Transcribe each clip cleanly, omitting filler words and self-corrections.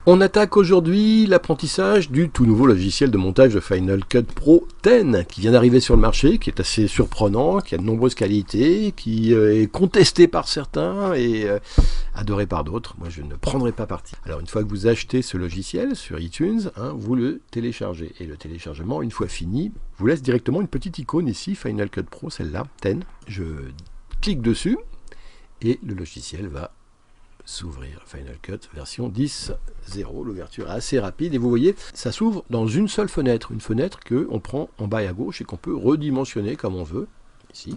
On attaque aujourd'hui l'apprentissage du tout nouveau logiciel de montage de Final Cut Pro 10 qui vient d'arriver sur le marché, qui est assez surprenant, qui a de nombreuses qualités, qui est contesté par certains et adoré par d'autres. Moi je ne prendrai pas parti. Alors une fois que vous achetez ce logiciel sur iTunes, vous le téléchargez. Et le téléchargement, une fois fini, vous laisse directement une petite icône ici, Final Cut Pro, celle-là, 10. Je clique dessus et le logiciel va s'ouvrir. Final Cut version 10.0, l'ouverture est assez rapide et vous voyez ça s'ouvre dans une seule fenêtre, une fenêtre que on prend en bas et à gauche et qu'on peut redimensionner comme on veut ici,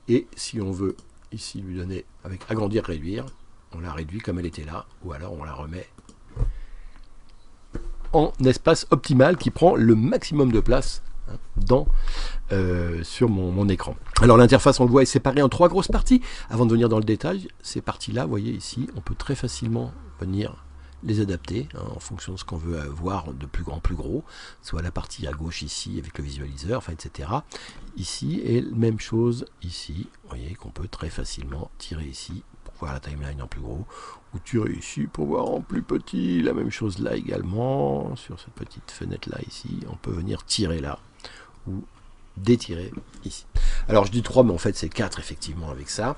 et si on veut ici lui donner avec agrandir, réduire, on la réduit comme elle était là, ou alors on la remet en espace optimal qui prend le maximum de place sur mon écran. Alors l'interface, on le voit, est séparée en 3 grosses parties. Avant de venir dans le détail, ces parties-là, vous voyez ici, on peut très facilement venir les adapter en fonction de ce qu'on veut voir de plus grand, plus gros, soit la partie à gauche ici avec le visualiseur, enfin, etc. Ici, et même chose ici, vous voyez qu'on peut très facilement tirer ici pour voir la timeline en plus gros, ou tirer ici pour voir en plus petit. La même chose là également, sur cette petite fenêtre là ici, on peut venir tirer là, ou d'étirer ici. Alors je dis 3, mais en fait c'est 4 effectivement avec ça,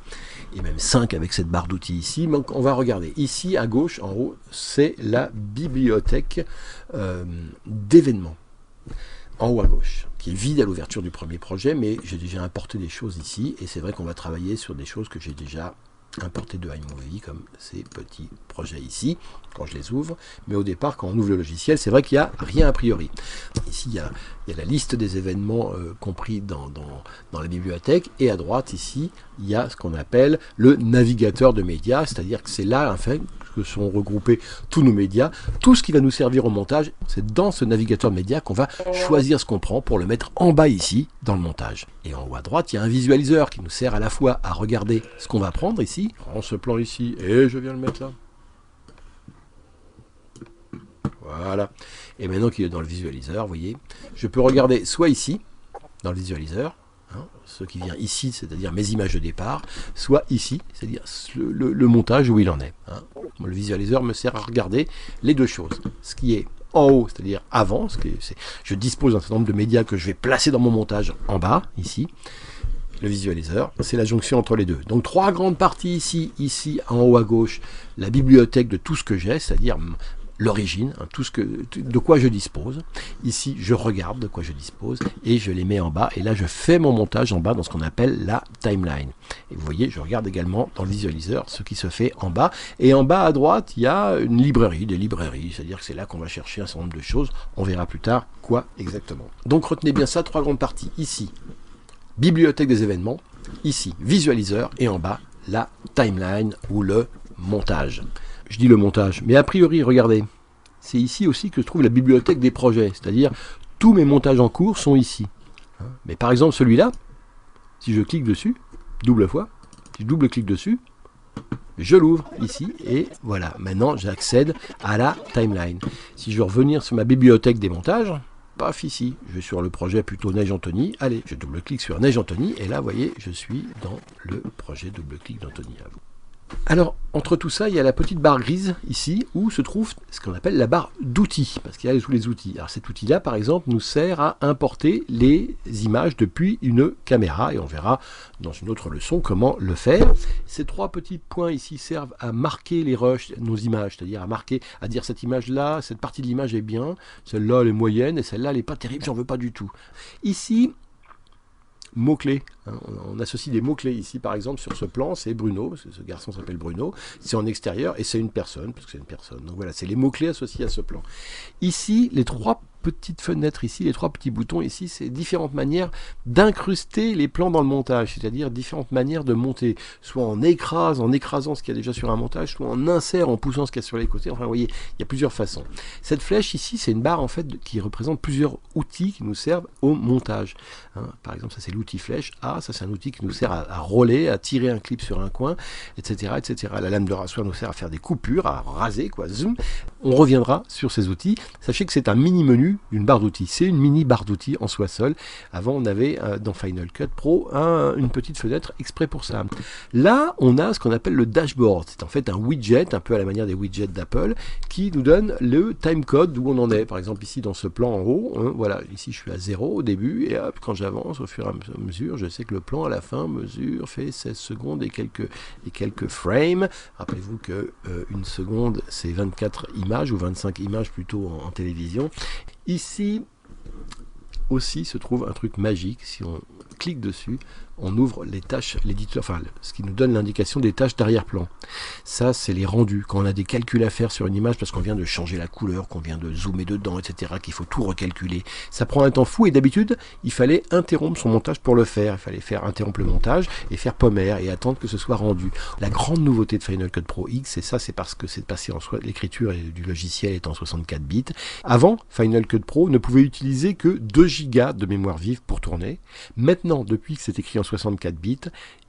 et même 5 avec cette barre d'outils ici. Donc on va regarder ici à gauche, en haut, c'est la bibliothèque d'événements, en haut à gauche, qui est vide à l'ouverture du premier projet, mais j'ai déjà importé des choses ici, et c'est vrai qu'on va travailler sur des choses que j'ai déjà importé de iMovie, comme ces petits projets ici, quand je les ouvre. Mais au départ, quand on ouvre le logiciel, c'est vrai qu'il n'y a rien a priori. Ici, il y a la liste des événements compris dans la bibliothèque, et à droite, ici, il y a ce qu'on appelle le navigateur de médias, c'est-à-dire que c'est là, en fait, que sont regroupés tous nos médias. Tout ce qui va nous servir au montage, c'est dans ce navigateur de médias qu'on va choisir ce qu'on prend pour le mettre en bas ici, dans le montage. Et en haut à droite, il y a un visualiseur qui nous sert à la fois à regarder ce qu'on va prendre ici, je prends ce plan ici, et je viens le mettre là. Voilà. Et maintenant qu'il est dans le visualiseur, vous voyez, je peux regarder soit ici, dans le visualiseur, ce qui vient ici, c'est-à-dire mes images de départ, soit ici, c'est-à-dire le montage où il en est. Le visualiseur me sert à regarder les deux choses. Ce qui est en haut, c'est-à-dire avant, je dispose d'un certain nombre de médias que je vais placer dans mon montage en bas, ici. Le visualiseur, c'est la jonction entre les deux. Donc 3 grandes parties ici en haut à gauche, la bibliothèque de tout ce que j'ai, c'est-à-dire l'origine, de quoi je dispose. Ici, je regarde de quoi je dispose et je les mets en bas. Et là, je fais mon montage en bas dans ce qu'on appelle la timeline. Et vous voyez, je regarde également dans le visualiseur ce qui se fait en bas. Et en bas à droite, il y a une librairie, des librairies. C'est-à-dire que c'est là qu'on va chercher un certain nombre de choses. On verra plus tard quoi exactement. Donc retenez bien ça, 3 grandes parties. Ici, bibliothèque des événements. Ici, visualiseur. Et en bas, la timeline ou le montage. Je dis le montage, mais a priori, regardez, c'est ici aussi que se trouve la bibliothèque des projets, c'est-à-dire tous mes montages en cours sont ici. Mais par exemple celui-là, si je clique dessus, double fois, si je double-clique dessus, je l'ouvre ici, et voilà, maintenant j'accède à la timeline. Si je veux revenir sur ma bibliothèque des montages, paf ici, je vais sur le projet plutôt Neige Anthony, allez, je double-clique sur Neige Anthony, et là, vous voyez, je suis dans le projet double-clic d'Anthony à vous. Alors, entre tout ça, il y a la petite barre grise ici, où se trouve ce qu'on appelle la barre d'outils, parce qu'il y a tous les outils. Alors cet outil-là, par exemple, nous sert à importer les images depuis une caméra, et on verra dans une autre leçon comment le faire. Ces 3 petits points ici servent à marquer les rushs, nos images, c'est-à-dire à dire cette image-là, cette partie de l'image est bien, celle-là elle est moyenne, et celle-là elle n'est pas terrible, j'en veux pas du tout. Ici, mots-clés. On associe des mots-clés ici, par exemple, sur ce plan, c'est Bruno, parce que ce garçon s'appelle Bruno, c'est en extérieur, et c'est une personne, parce que c'est une personne. Donc voilà, c'est les mots-clés associés à ce plan. Ici, les 3 petites fenêtres ici, les 3 petits boutons ici, c'est différentes manières d'incruster les plans dans le montage, c'est-à-dire différentes manières de monter, soit en écrasant ce qu'il y a déjà sur un montage, soit en insère, en poussant ce qu'il y a sur les côtés. Enfin, vous voyez, il y a plusieurs façons. Cette flèche ici, c'est une barre en fait qui représente plusieurs outils qui nous servent au montage. Par exemple, ça c'est l'outil flèche A, ça c'est un outil qui nous sert à roller, à tirer un clip sur un coin, etc., etc. La lame de rasoir nous sert à faire des coupures, à raser, quoi, zoom. On reviendra sur ces outils. Sachez que c'est un mini-menu d'une barre d'outils. C'est une mini barre d'outils en soi seule. Avant, on avait dans Final Cut Pro une petite fenêtre exprès pour ça. Là, on a ce qu'on appelle le dashboard. C'est en fait un widget, un peu à la manière des widgets d'Apple, qui nous donne le timecode d'où on en est. Par exemple, ici, dans ce plan en haut, hein, voilà, ici, je suis à 0 au début, et hop, quand j'avance au fur et à mesure, je sais que le plan à la fin fait 16 secondes et quelques frames. Rappelez-vous que une seconde, c'est 24 images, ou 25 images plutôt en télévision. Ici aussi se trouve un truc magique. Si on clique dessus, on ouvre les tâches, l'éditeur, enfin ce qui nous donne l'indication des tâches d'arrière-plan. Ça, c'est les rendus. Quand on a des calculs à faire sur une image parce qu'on vient de changer la couleur, qu'on vient de zoomer dedans, etc., qu'il faut tout recalculer. Ça prend un temps fou et d'habitude, il fallait interrompre son montage pour le faire. Il fallait interrompre le montage et faire pommer et attendre que ce soit rendu. La grande nouveauté de Final Cut Pro X, et ça, c'est parce que c'est passé en l'écriture du logiciel est en 64 bits. Avant, Final Cut Pro ne pouvait utiliser que 2 Go de mémoire vive pour tourner. Maintenant, depuis que c'est écrit en 64 bits,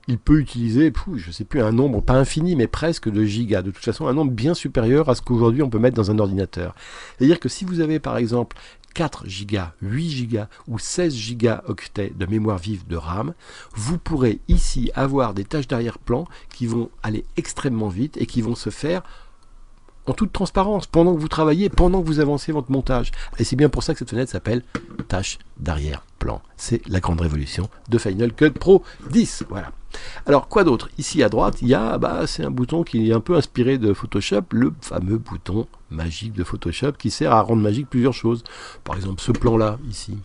il peut utiliser, je ne sais plus, un nombre, pas infini, mais presque de gigas. De toute façon, un nombre bien supérieur à ce qu'aujourd'hui on peut mettre dans un ordinateur. C'est-à-dire que si vous avez par exemple 4 Go, 8 Go ou 16 Go octets de mémoire vive de RAM, vous pourrez ici avoir des tâches d'arrière-plan qui vont aller extrêmement vite et qui vont se faire en toute transparence, pendant que vous travaillez, pendant que vous avancez votre montage. Et c'est bien pour ça que cette fenêtre s'appelle tâche d'arrière-plan. C'est la grande révolution de Final Cut Pro 10. Voilà. Alors, quoi d'autre? Ici à droite, il y a, c'est un bouton qui est un peu inspiré de Photoshop, le fameux bouton magique de Photoshop qui sert à rendre magique plusieurs choses. Par exemple, ce plan-là, ici,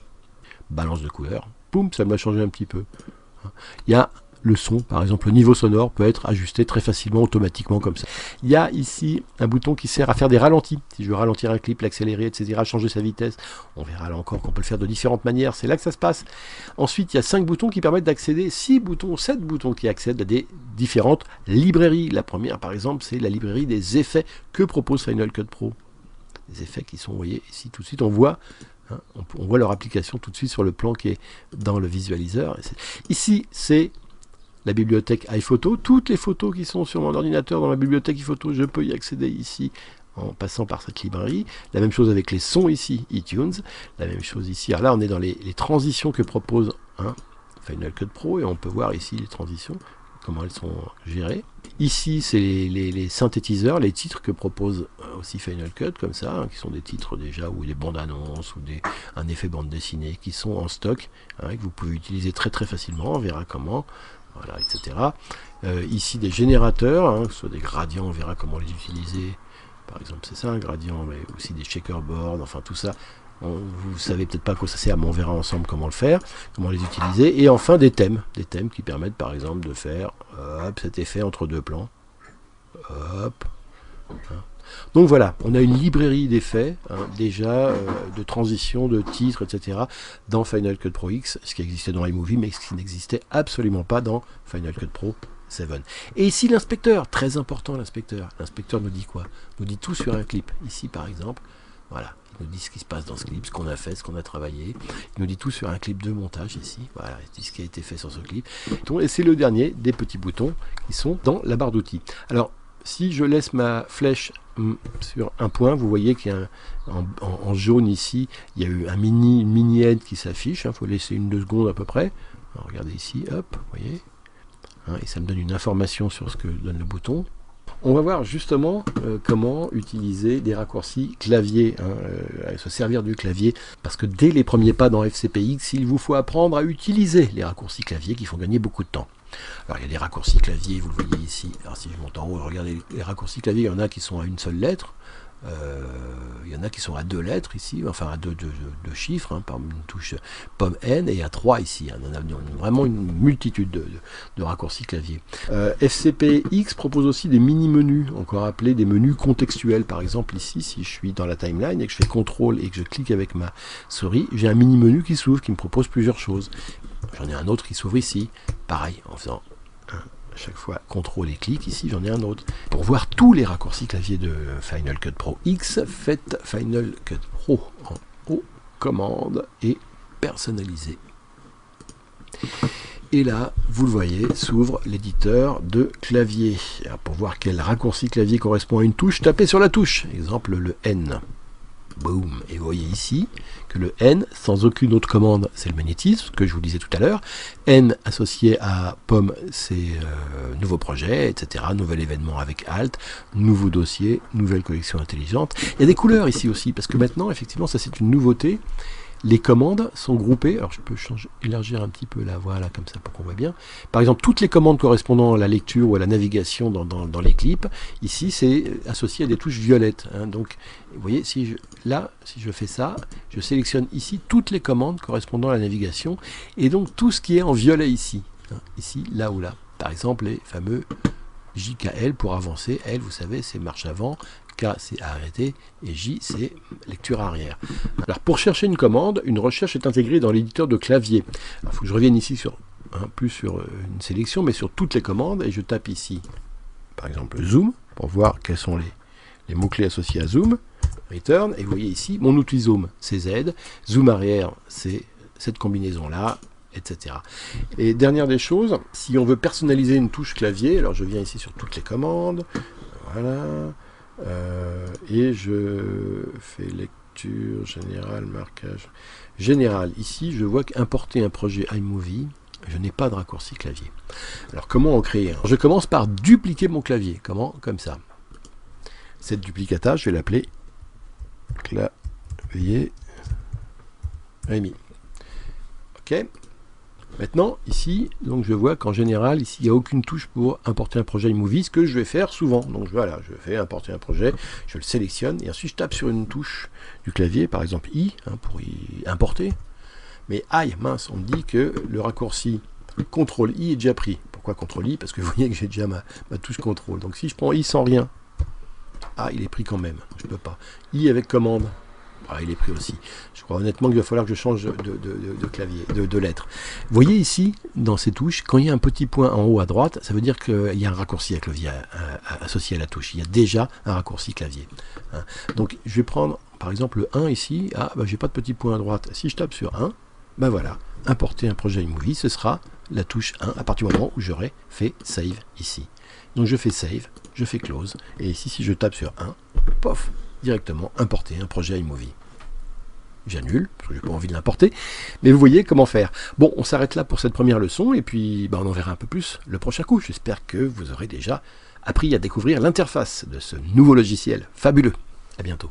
balance de couleur, boum, ça m'a changé un petit peu. Il y a le son, par exemple, le niveau sonore peut être ajusté très facilement, automatiquement, comme ça. Il y a ici un bouton qui sert à faire des ralentis. Si je veux ralentir un clip, l'accélérer, etc., changer sa vitesse, on verra là encore qu'on peut le faire de différentes manières. C'est là que ça se passe. Ensuite, il y a 5 boutons qui permettent d'accéder, 7 boutons qui accèdent à des différentes librairies. La première, par exemple, c'est la librairie des effets que propose Final Cut Pro. Des effets qui sont, vous voyez, ici, tout de suite, on voit leur application tout de suite sur le plan qui est dans le visualiseur. Ici, c'est la bibliothèque iPhoto, toutes les photos qui sont sur mon ordinateur dans ma bibliothèque iPhoto, je peux y accéder ici en passant par cette librairie. La même chose avec les sons ici, iTunes. La même chose ici. Alors là, on est dans les transitions que propose Final Cut Pro et on peut voir ici les transitions, comment elles sont gérées. Ici, c'est les synthétiseurs, les titres que propose aussi Final Cut, comme ça, qui sont des titres déjà, ou des bandes annonces, ou un effet bande dessinée, qui sont en stock, que vous pouvez utiliser très très facilement, on verra comment. Voilà, etc. Ici des générateurs, que ce soit des gradients, on verra comment les utiliser. Par exemple, c'est ça un gradient, mais aussi des checkerboards, enfin tout ça. Vous savez peut-être pas à quoi ça sert, mais on verra ensemble comment le faire, comment les utiliser. Et enfin des thèmes qui permettent par exemple de faire cet effet entre deux plans. Donc voilà, on a une librairie d'effets, déjà, de transition, de titres, etc. dans Final Cut Pro X, ce qui existait dans iMovie, mais ce qui n'existait absolument pas dans Final Cut Pro 7. Et ici l'inspecteur, très important l'inspecteur. L'inspecteur nous dit quoi? Nous dit tout sur un clip. Ici par exemple, voilà, il nous dit ce qui se passe dans ce clip, ce qu'on a fait, ce qu'on a travaillé. Il nous dit tout sur un clip de montage ici, voilà, il dit ce qui a été fait sur ce clip. Et c'est le dernier des petits boutons qui sont dans la barre d'outils. Alors, si je laisse ma flèche sur un point, vous voyez qu'il y a en jaune ici, il y a eu une mini aide qui s'affiche. Il faut laisser 1-2 secondes à peu près. Alors, regardez ici, hop, vous voyez. Et ça me donne une information sur ce que donne le bouton. On va voir justement comment utiliser des raccourcis clavier, se servir du clavier, parce que dès les premiers pas dans FCPX, il vous faut apprendre à utiliser les raccourcis clavier qui font gagner beaucoup de temps. Alors il y a des raccourcis clavier, vous le voyez ici. Alors si je monte en haut, regardez les raccourcis clavier, il y en a qui sont à une seule lettre. Il y en a qui sont à 2 lettres ici, enfin à deux chiffres, par une touche pomme N, et à 3 ici. On a vraiment une multitude de raccourcis clavier. FCPX propose aussi des mini-menus, encore appelés des menus contextuels. Par exemple ici, si je suis dans la timeline et que je fais CTRL et que je clique avec ma souris, j'ai un mini-menu qui s'ouvre, qui me propose plusieurs choses. J'en ai un autre qui s'ouvre ici, pareil, en faisant chaque fois CTRL et clic, ici j'en ai un autre. Pour voir tous les raccourcis clavier de Final Cut Pro X, faites Final Cut Pro en haut, commande et personnaliser. Et là, vous le voyez, s'ouvre l'éditeur de clavier. Alors, pour voir quel raccourci clavier correspond à une touche, tapez sur la touche. Exemple, le N. Boum. Et vous voyez ici que le N, sans aucune autre commande, c'est le magnétisme, que je vous disais tout à l'heure. N associé à pomme, c'est nouveau projet, etc. Nouvel événement avec Alt, nouveau dossier, nouvelle collection intelligente. Il y a des couleurs ici aussi, parce que maintenant, effectivement, ça c'est une nouveauté. Les commandes sont groupées, alors je peux élargir un petit peu là, voilà, comme ça pour qu'on voit bien. Par exemple, toutes les commandes correspondant à la lecture ou à la navigation dans les clips, ici c'est associé à des touches violettes. Hein. Donc, vous voyez, si je fais ça, je sélectionne ici toutes les commandes correspondant à la navigation, et donc tout ce qui est en violet ici, hein, ici, là ou là. Par exemple, les fameux JKL pour avancer, L, vous savez, c'est marche avant, K, c'est arrêter, et J, c'est lecture arrière. Alors, pour chercher une commande, une recherche est intégrée dans l'éditeur de clavier. Il faut que je revienne ici plus sur une sélection, mais sur toutes les commandes, et je tape ici, par exemple, Zoom, pour voir quels sont les mots-clés associés à Zoom, Return, et vous voyez ici, mon outil Zoom, c'est Z, Zoom arrière, c'est cette combinaison-là, etc. Et dernière des choses, si on veut personnaliser une touche clavier, alors je viens ici sur toutes les commandes, voilà, et je fais lecture, générale, marquage, général. Ici, je vois qu'importer un projet iMovie, je n'ai pas de raccourci clavier. Alors comment en créer un? Je commence par dupliquer mon clavier. Comment? Comme ça. Cette duplicata, je vais l'appeler clavier Rémi. Ok. Maintenant, ici, donc je vois qu'en général, ici, il n'y a aucune touche pour importer un projet iMovie, ce que je vais faire souvent. Donc voilà, je fais importer un projet, je le sélectionne, et ensuite je tape sur une touche du clavier, par exemple I, hein, pour y importer. Mais aïe, mince, on me dit que le raccourci CTRL-I est déjà pris. Pourquoi CTRL-I? Parce que vous voyez que j'ai déjà ma touche CTRL. Donc si je prends I sans rien, ah, il est pris quand même, je ne peux pas. I avec commande. Ah, il est pris aussi. Je crois honnêtement qu'il va falloir que je change de clavier, de lettres. Vous voyez ici, dans ces touches, quand il y a un petit point en haut à droite, ça veut dire qu'il y a un raccourci à clavier associé à la touche. Il y a déjà un raccourci clavier. Hein. Donc, je vais prendre, par exemple, le 1 ici. Ah, bah, j'ai pas de petit point à droite. Si je tape sur 1, ben voilà, importer un projet iMovie, ce sera la touche 1 à partir du moment où j'aurai fait Save ici. Donc, je fais Save, je fais Close. Et ici, si je tape sur 1, pof, directement importer un projet iMovie. J'annule, parce que je n'ai pas envie de l'importer, mais vous voyez comment faire. Bon, on s'arrête là pour cette première leçon, et puis on en verra un peu plus le prochain coup. J'espère que vous aurez déjà appris à découvrir l'interface de ce nouveau logiciel fabuleux. À bientôt.